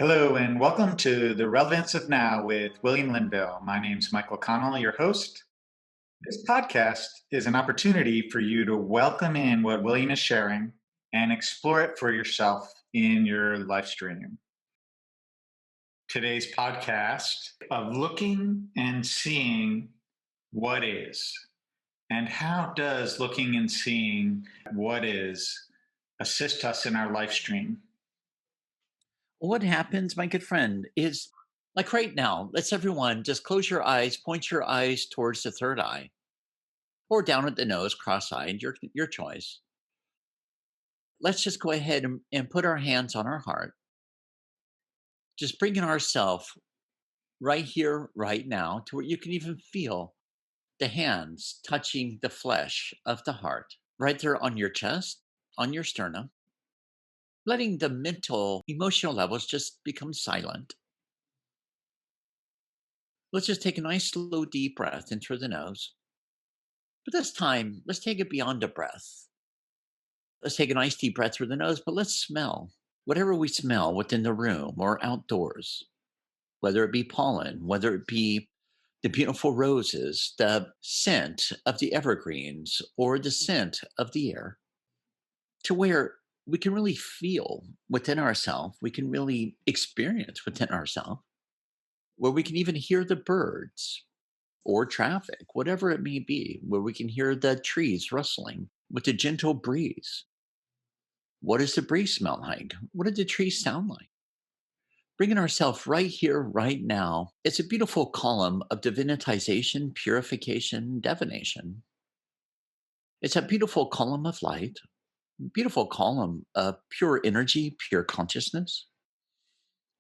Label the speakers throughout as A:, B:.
A: Hello, and welcome to The Relevance of Now with William Linville. My name's Michael Connell, your host. This podcast is an opportunity for you to welcome in what William is sharing and explore it for yourself in your live stream. Today's podcast of looking and seeing what is, and how does looking and seeing what is assist us in our live stream?
B: What happens, my good friend, is like right now, let's everyone just close your eyes, point your eyes towards the third eye, or down at the nose, cross-eyed, your choice. Let's just go ahead and put our hands on our heart, just bringing ourselves right here, right now, to where you can even feel the hands touching the flesh of the heart, right there on your chest, on your sternum, letting the mental, emotional levels just become silent. Let's just take a nice, slow, deep breath in through the nose. But this time, let's take it beyond a breath. Let's take a nice deep breath through the nose, but let's smell whatever we smell within the room or outdoors, whether it be pollen, whether it be the beautiful roses, the scent of the evergreens, or the scent of the air, to where we can really feel within ourselves, we can really experience within ourselves, where we can even hear the birds or traffic, whatever it may be, where we can hear the trees rustling with a gentle breeze. What does the breeze smell like? What do the trees sound like? Bringing ourselves right here, right now. It's a beautiful column of divinitization, purification, divination. It's a beautiful column of light, beautiful column of pure energy, pure consciousness,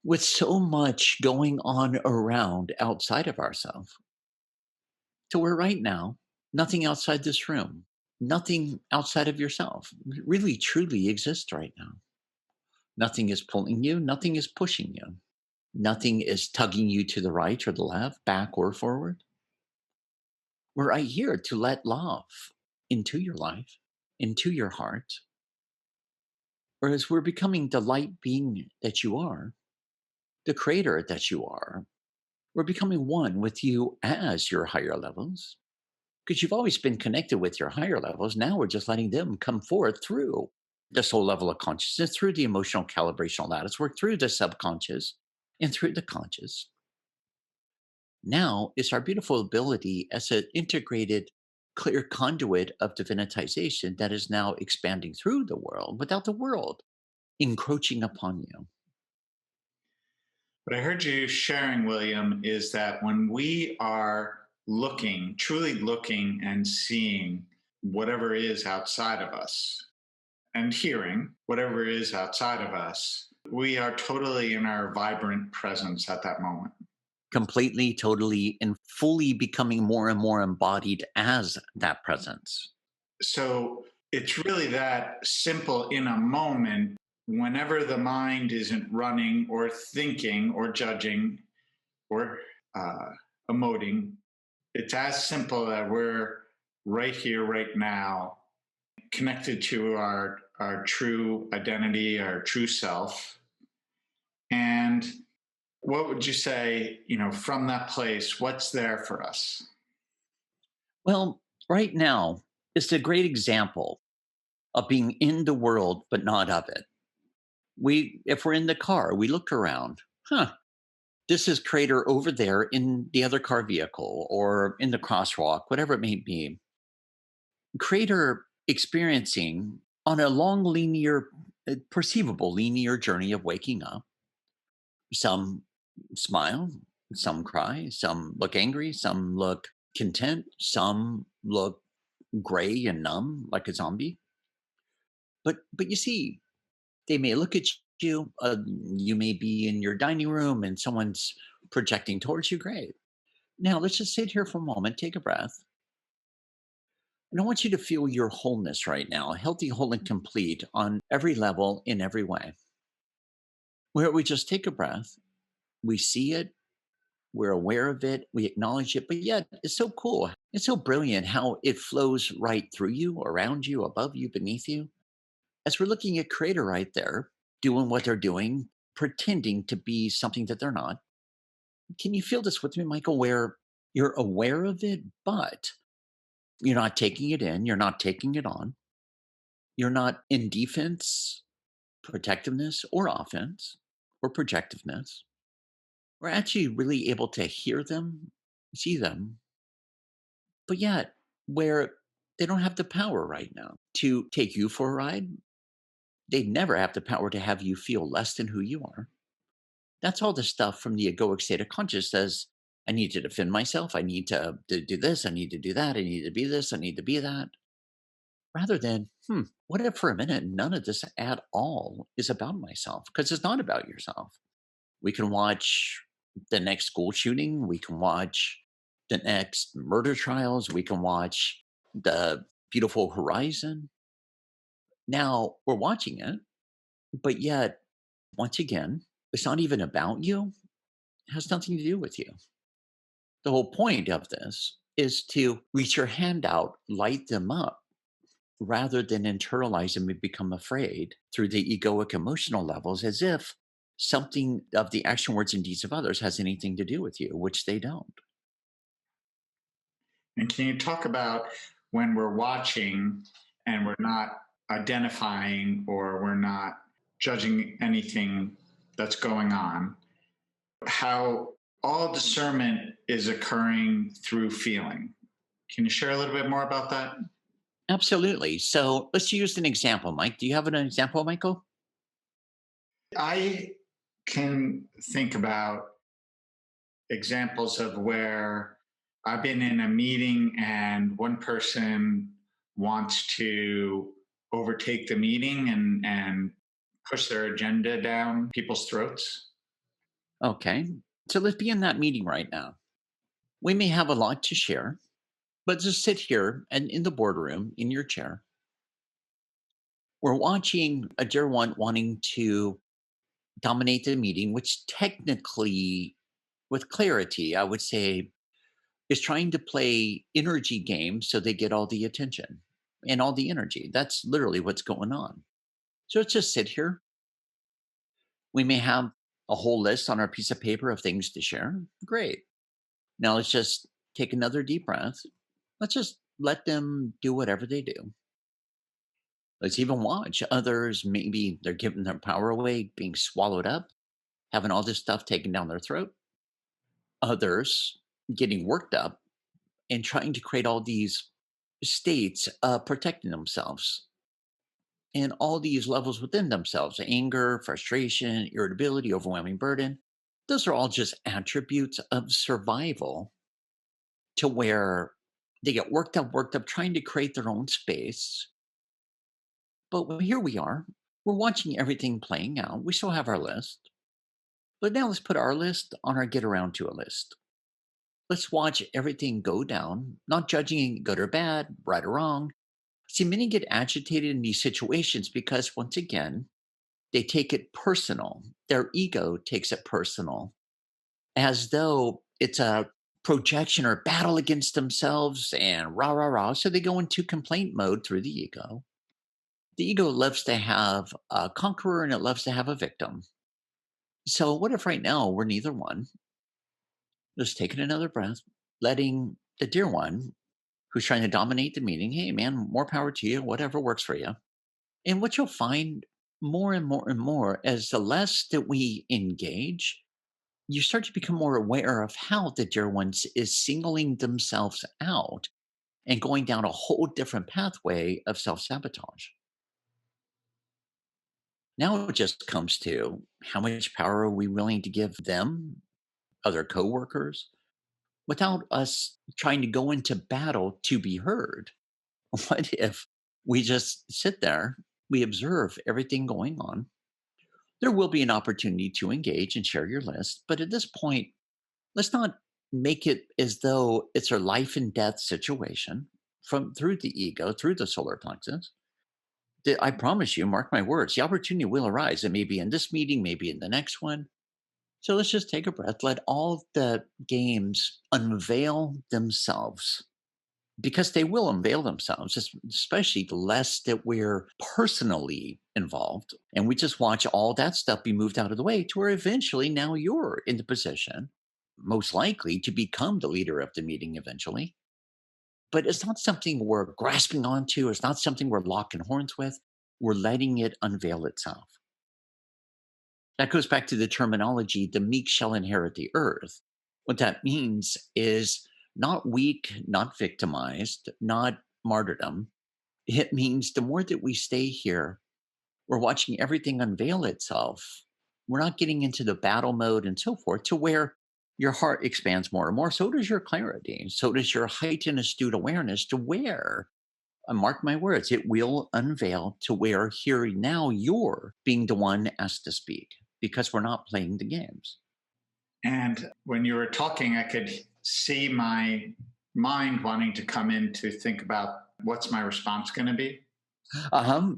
B: with so much going on around outside of ourselves. To where right now, nothing outside this room, nothing outside of yourself really truly exists right now. Nothing is pulling you, nothing is pushing you, nothing is tugging you to the right or the left, back or forward. We're right here to let love into your life, into your heart. Whereas we're becoming the light being that you are, the creator that you are. We're becoming one with you as your higher levels, because you've always been connected with your higher levels. Now we're just letting them come forth through the soul level of consciousness, through the emotional calibrational lattice work, through the subconscious, and through the conscious. Now it's our beautiful ability as an integrated, clear conduit of divinitization that is now expanding through the world without the world encroaching upon you.
A: What I heard you sharing, William, is that when we are looking, truly looking and seeing whatever is outside of us and hearing whatever is outside of us, we are totally in our vibrant presence at that moment.
B: Completely, totally, and fully becoming more and more embodied as that presence.
A: So it's really that simple in a moment whenever the mind isn't running or thinking or judging or uh, emoting. It's as simple that we're right here, right now, connected to our true identity, our true self. And what would you say, from that place, what's there for us?
B: Well, right now is a great example of being in the world but not of it. If we're in the car, we look around. This is Crater over there in the other car vehicle or in the crosswalk, whatever it may be. Crater experiencing on a long linear, perceivable linear journey of waking up. Some smile, some cry, some look angry, some look content, some look gray and numb like a zombie. But you see, they may look at you. You may be in your dining room and someone's projecting towards you. Great. Now let's just sit here for a moment, take a breath. And I want you to feel your wholeness right now, healthy, whole, and complete on every level, in every way. Where we just take a breath, we see it, we're aware of it, we acknowledge it, but yet it's so cool. It's so brilliant how it flows right through you, around you, above you, beneath you. As we're looking at Creator right there, doing what they're doing, pretending to be something that they're not. Can you feel this with me, Michael, where you're aware of it, but you're not taking it in, you're not taking it on, you're not in defense, protectiveness, or offense, or projectiveness. We're actually really able to hear them, see them, but yet where they don't have the power right now to take you for a ride. They never have the power to have you feel less than who you are. That's all the stuff from the egoic state of conscious says, I need to defend myself. I need to do this. I need to do that. I need to be this. I need to be that. Rather than, what if for a minute none of this at all is about myself? Because it's not about yourself. We can watch the next school shooting. We can watch the next murder trials. We can watch the beautiful horizon. Now we're watching it, but yet, once again, it's not even about you. It has nothing to do with you. The whole point of this is to reach your hand out, light them up, rather than internalize them and become afraid through the egoic emotional levels as if something of the action, words, and deeds of others has anything to do with you, which they don't.
A: And can you talk about when we're watching and we're not identifying or we're not judging anything that's going on, how all discernment is occurring through feeling? Can you share a little bit more about that?
B: Absolutely. So let's use an example, Mike. Do you have an example, Michael?
A: I can think about examples of where I've been in a meeting and one person wants to overtake the meeting and push their agenda down people's throats.
B: Okay. So let's be in that meeting right now. We may have a lot to share, but just sit here and in the boardroom in your chair. We're watching a dear one wanting to dominate the meeting, which technically, with clarity, I would say is trying to play energy games so they get all the attention and all the energy. That's literally what's going on. So let's just sit here. We may have a whole list on our piece of paper of things to share. Great. Now let's just take another deep breath. Let's just let them do whatever they do. Let's even watch others. Maybe they're giving their power away, being swallowed up, having all this stuff taken down their throat. Others getting worked up and trying to create all these states of protecting themselves and all these levels within themselves: anger, frustration, irritability, overwhelming burden. Those are all just attributes of survival to where they get worked up, trying to create their own space. But here we are. We're watching everything playing out. We still have our list. But now let's put our list on our get around to a list. Let's watch everything go down, not judging good or bad, right or wrong. See, many get agitated in these situations because, once again, they take it personal. Their ego takes it personal as though it's a projection or battle against themselves and rah, rah, rah. So they go into complaint mode through the ego. The ego loves to have a conqueror and it loves to have a victim. So, what if right now we're neither one? Just taking another breath, letting the dear one who's trying to dominate the meeting, hey, man, more power to you, whatever works for you. And what you'll find more and more and more as the less that we engage, you start to become more aware of how the dear ones is singling themselves out and going down a whole different pathway of self sabotage. Now it just comes to how much power are we willing to give them, other coworkers, without us trying to go into battle to be heard? What if we just sit there, we observe everything going on? There will be an opportunity to engage and share your list, but at this point, let's not make it as though it's a life and death situation from through the ego, through the solar plexus. I promise you, mark my words, the opportunity will arise. It may be in this meeting, maybe in the next one. So let's just take a breath. Let all the games unveil themselves because they will unveil themselves, especially the less that we're personally involved. And we just watch all that stuff be moved out of the way to where eventually now you're in the position, most likely, to become the leader of the meeting eventually. But it's not something we're grasping onto. It's not something we're locking horns with. We're letting it unveil itself. That goes back to the terminology, the meek shall inherit the earth. What that means is not weak, not victimized, not martyrdom. It means the more that we stay here, we're watching everything unveil itself. We're not getting into the battle mode and so forth to where your heart expands more and more. So does your clarity. So does your heightened astute awareness to where, mark my words, it will unveil to where here now you're being the one asked to speak because we're not playing the games.
A: And when you were talking, I could see my mind wanting to come in to think about what's my response going to be.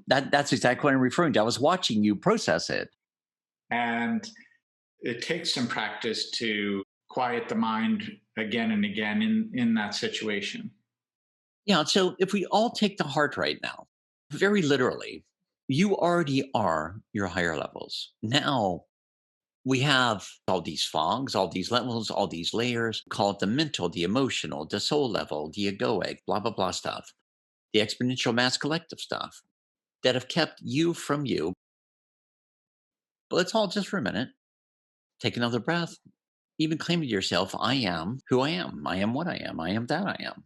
B: That's exactly what I'm referring to. I was watching you process it.
A: And it takes some practice to quiet the mind again and again in that situation.
B: Yeah. So if we all take the heart right now, very literally, you already are your higher levels. Now we have all these fogs, all these levels, all these layers, call it the mental, the emotional, the soul level, the egoic, blah, blah, blah stuff, the exponential mass collective stuff that have kept you from you. But let's all just for a minute take another breath, even claim to yourself, I am who I am. I am what I am. I am that I am.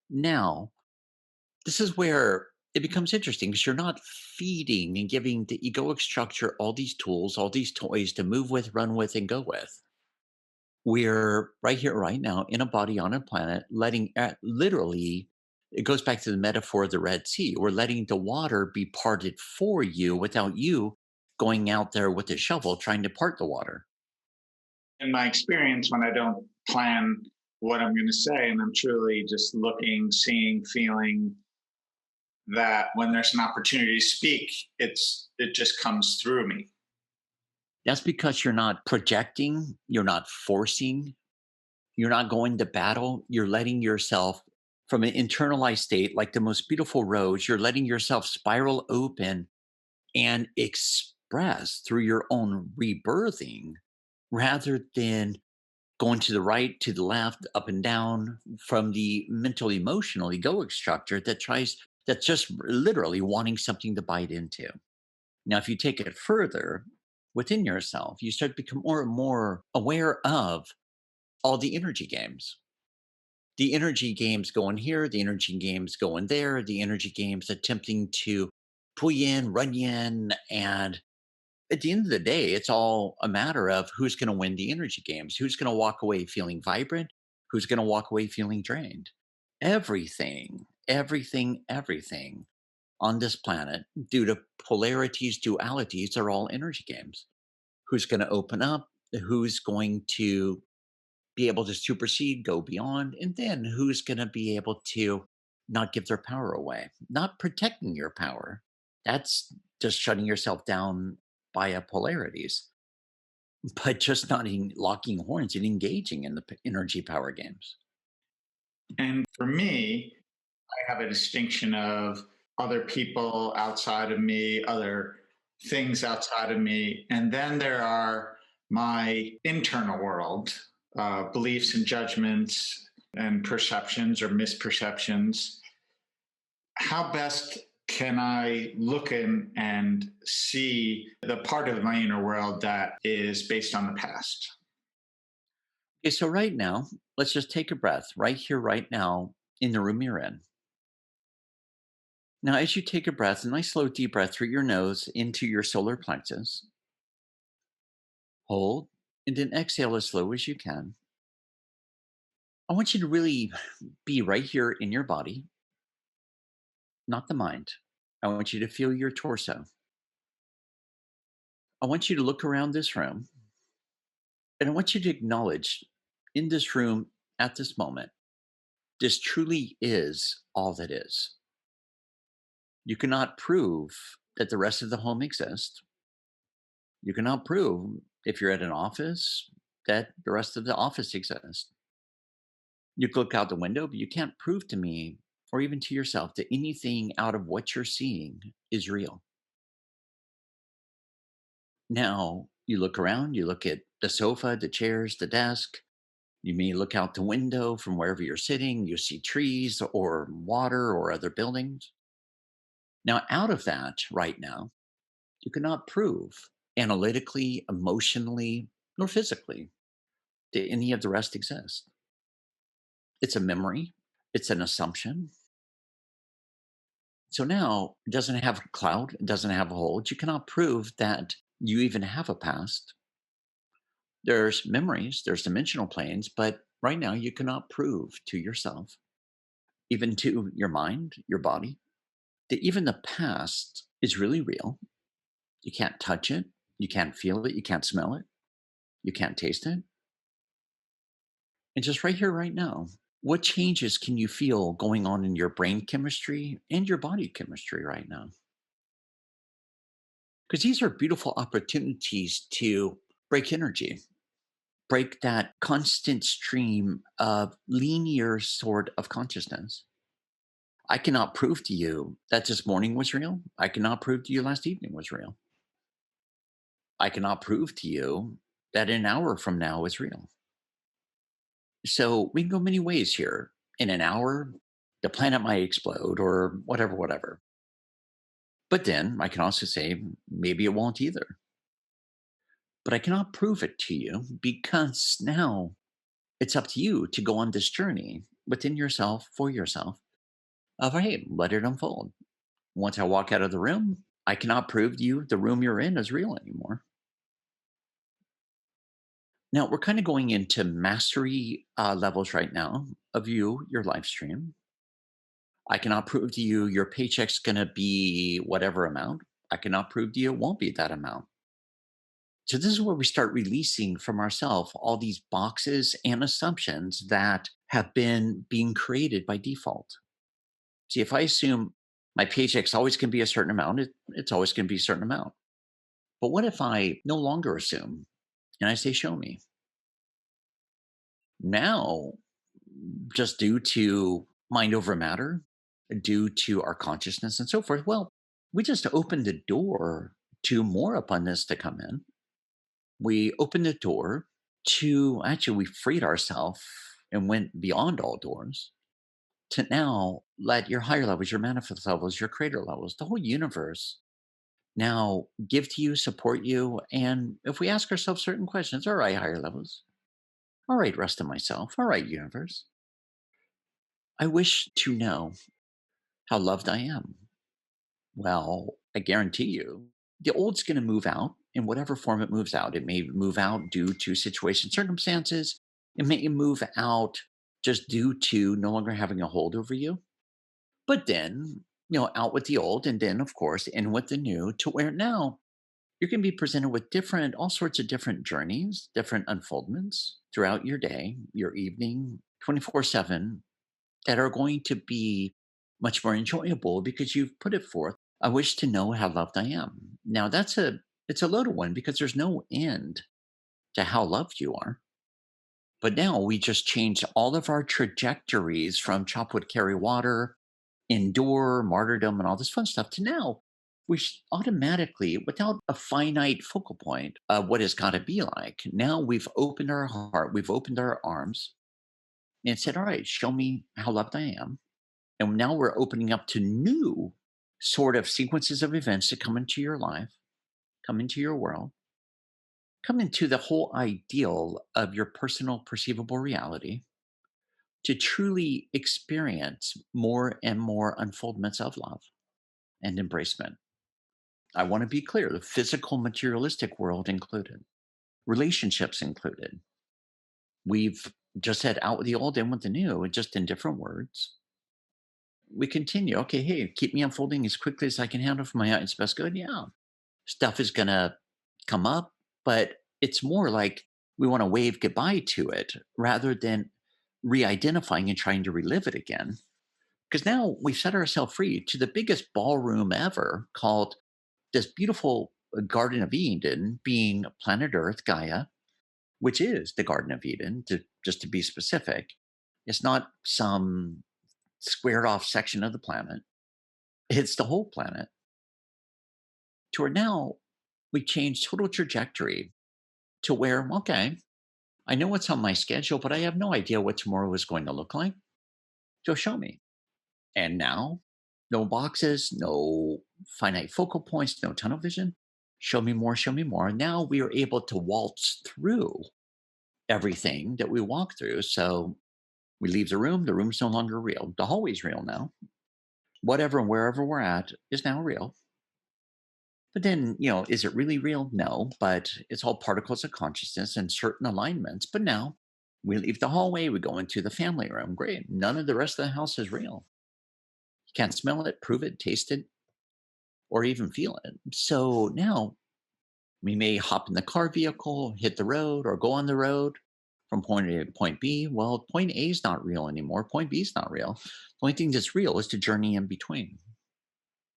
B: Now, this is where it becomes interesting because you're not feeding and giving the egoic structure all these tools, all these toys to move with, run with, and go with. We're right here, right now, in a body on a planet, letting literally, it goes back to the metaphor of the Red Sea. We're letting the water be parted for you without you going out there with a shovel trying to part the water.
A: In my experience, when I don't plan what I'm going to say and I'm truly just looking, seeing, feeling, that when there's an opportunity to speak, it just comes through me.
B: That's because you're not projecting, you're not forcing, you're not going to battle. You're letting yourself, from an internalized state, like the most beautiful rose, you're letting yourself spiral open and express through your own rebirthing rather than going to the right, to the left, up and down from the mental, emotional, egoic structure that's just literally wanting something to bite into. Now, if you take it further within yourself, you start to become more and more aware of all the energy games. The energy games going here, the energy games going there, the energy games attempting to pull you in, run you in. And at the end of the day, it's all a matter of who's going to win the energy games, who's going to walk away feeling vibrant, who's going to walk away feeling drained. Everything on this planet, due to polarities, dualities, are all energy games. Who's going to open up? Who's going to be able to supersede, go beyond, and then who's going to be able to not give their power away, not protecting your power. That's just shutting yourself down via polarities, but just not locking horns and engaging in the energy power games.
A: And for me, I have a distinction of other people outside of me, other things outside of me. And then there are my internal world, beliefs and judgments and perceptions or misperceptions. How best can I look in and see the part of my inner world that is based on the past?
B: Okay, so right now, let's just take a breath right here, right now, in the room you're in. Now, as you take a breath, a nice slow deep breath through your nose into your solar plexus, hold, and then exhale as slow as you can. I want you to really be right here in your body, not the mind. I want you to feel your torso. I want you to look around this room and I want you to acknowledge in this room at this moment, this truly is all that is. You cannot prove that the rest of the home exists. You cannot prove if you're at an office that the rest of the office exists. You can look out the window, but you can't prove to me or even to yourself that anything out of what you're seeing is real. Now you look around, you look at the sofa, the chairs, the desk. You may look out the window from wherever you're sitting. You see trees or water or other buildings. Now, out of that, right now, you cannot prove analytically, emotionally, nor physically that any of the rest exists. It's a memory, it's an assumption. So now it doesn't have a cloud, it doesn't have a hold. You cannot prove that you even have a past. There's memories, there's dimensional planes, but right now you cannot prove to yourself, even to your mind, your body, that even the past is really real. You can't touch it, you can't feel it, you can't smell it, you can't taste it. And just right here, right now, what changes can you feel going on in your brain chemistry and your body chemistry right now? Because these are beautiful opportunities to break energy, break that constant stream of linear sort of consciousness. I cannot prove to you that this morning was real. I cannot prove to you last evening was real. I cannot prove to you that an hour from now is real. So we can go many ways here. In an hour, the planet might explode or whatever, whatever. But then I can also say maybe it won't either. But I cannot prove it to you because now it's up to you to go on this journey within yourself for yourself of, hey, let it unfold. Once I walk out of the room, I cannot prove to you the room you're in is real anymore. Now we're kind of going into mastery levels right now of you, your live stream. I cannot prove to you your paycheck's going to be whatever amount. I cannot prove to you it won't be that amount. So this is where we start releasing from ourselves all these boxes and assumptions that have been being created by default. See, if I assume my paycheck's always going to be a certain amount, it's always going to be a certain amount. But what if I no longer assume and I say, show me? Now, just due to mind over matter, due to our consciousness and so forth, well, we just opened the door to more abundance to come in. We opened the door to actually, we freed ourselves and went beyond all doors to now let your higher levels, your manifest levels, your creator levels, the whole universe now give to you, support you. And if we ask ourselves certain questions, all right, higher levels, all right, rest of myself, all right, universe, I wish to know how loved I am. Well, I guarantee you, the old's going to move out in whatever form it moves out. It may move out due to situation, circumstances. It may move out just due to no longer having a hold over you. But then, out with the old, and then, of course, in with the new, to where now you're going to be presented with all sorts of different journeys, different unfoldments throughout your day, your evening, 24/7, that are going to be much more enjoyable because you've put it forth. I wish to know how loved I am. Now it's a loaded one because there's no end to how loved you are. But now we just changed all of our trajectories from chop wood, carry water, endure, martyrdom, and all this fun stuff to now automatically, without a finite focal point of what it's got to be like, now we've opened our heart, we've opened our arms and said, all right, show me how loved I am. And now we're opening up to new sort of sequences of events to come into your life, come into your world, come into the whole ideal of your personal perceivable reality to truly experience more and more unfoldments of love and embracement. I want to be clear, the physical materialistic world included, relationships included. We've just said out with the old, in with the new, just in different words. We continue. Okay, hey, keep me unfolding as quickly as I can handle for my highest best good. Yeah. Stuff is going to come up, but it's more like we want to wave goodbye to it rather than re identifying and trying to relive it again. Because now we've set ourselves free to the biggest ballroom ever called this beautiful Garden of Eden, being planet Earth, Gaia, which is the Garden of Eden, just to be specific. It's not some squared off section of the planet, it's the whole planet. To where now We change total trajectory to where, okay, I know what's on my schedule, but I have no idea what tomorrow is going to look like. So show me. And now, no boxes, no finite focal points, no tunnel vision. Show me more, show me more. Now we are able to waltz through everything that we walk through. So we leave the room's no longer real. The hallway's real now. Whatever and wherever we're at is now real. But then, is it really real? No, but it's all particles of consciousness and certain alignments. But now we leave the hallway, we go into the family room. Great. None of the rest of the house is real. You can't smell it, prove it, taste it, or even feel it. So now we may hop in the car vehicle, hit the road, or go on the road from point A to point B. Well, point A is not real anymore. Point B is not real. The only thing that's real is the journey in between.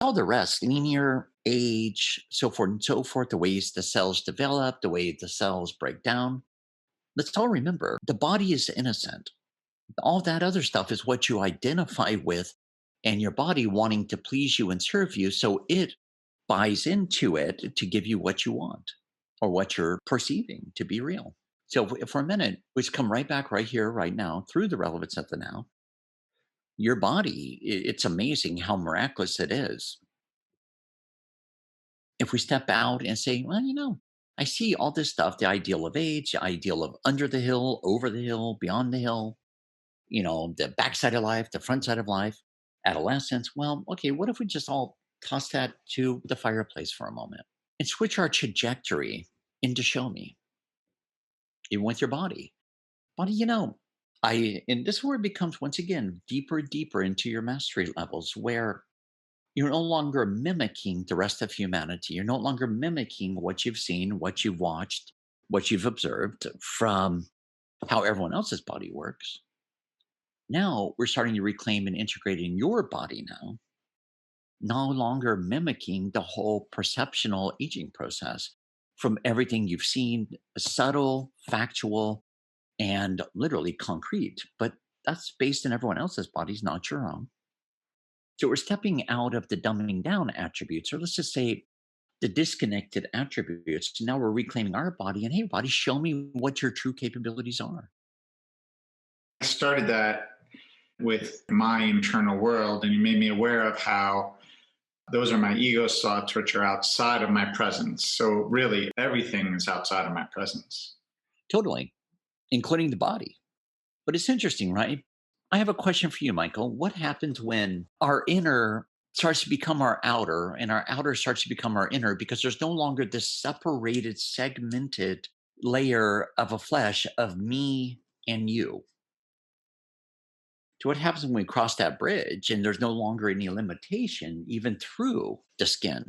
B: All the rest, linear, age, so forth and so forth, the ways the cells develop, the way the cells break down. Let's all remember the body is innocent. All that other stuff is what you identify with, and your body wanting to please you and serve you. So it buys into it to give you what you want or what you're perceiving to be real. So, for a minute, we just come right back right here, right now, through the relevance of the now. Your body, it's amazing how miraculous it is. If we step out and say, well, I see all this stuff, the ideal of age, the ideal of under the hill, over the hill, beyond the hill, the backside of life, the front side of life, adolescence. Well, okay, what if we just all toss that to the fireplace for a moment and switch our trajectory into show me, even with your body? Body, and this is where it becomes once again deeper and deeper into your mastery levels where you're no longer mimicking the rest of humanity. You're no longer mimicking what you've seen, what you've watched, what you've observed from how everyone else's body works. Now we're starting to reclaim and integrate in your body now, no longer mimicking the whole perceptional aging process from everything you've seen, subtle, factual, and literally concrete. But that's based in everyone else's bodies, not your own. So we're stepping out of the dumbing down attributes, or let's just say the disconnected attributes. Now we're reclaiming our body and hey, body, show me what your true capabilities are.
A: I started that with my internal world, and you made me aware of how those are my ego thoughts, which are outside of my presence. So really, everything is outside of my presence.
B: Totally, including the body. But it's interesting, right? I have a question for you, Michael. What happens when our inner starts to become our outer and our outer starts to become our inner because there's no longer this separated, segmented layer of a flesh of me and you? So what happens when we cross that bridge and there's no longer any limitation even through the skin?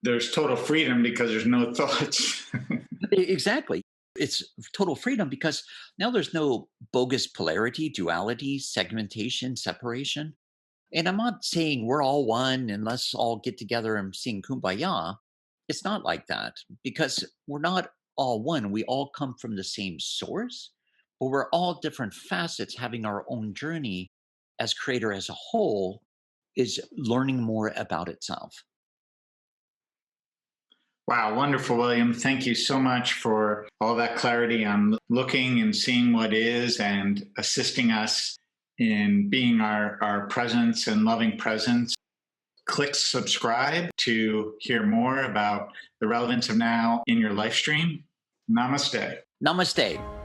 A: There's total freedom because there's no thoughts.
B: Exactly. It's total freedom because now there's no bogus polarity, duality, segmentation, separation. And I'm not saying we're all one and let's all get together and sing kumbaya. It's not like that because we're not all one. We all come from the same source, but we're all different facets having our own journey as creator as a whole is learning more about itself.
A: Wow, wonderful, William. Thank you so much for all that clarity on looking and seeing what is and assisting us in being our presence and loving presence. Click subscribe to hear more about the relevance of now in your life stream. Namaste.
B: Namaste.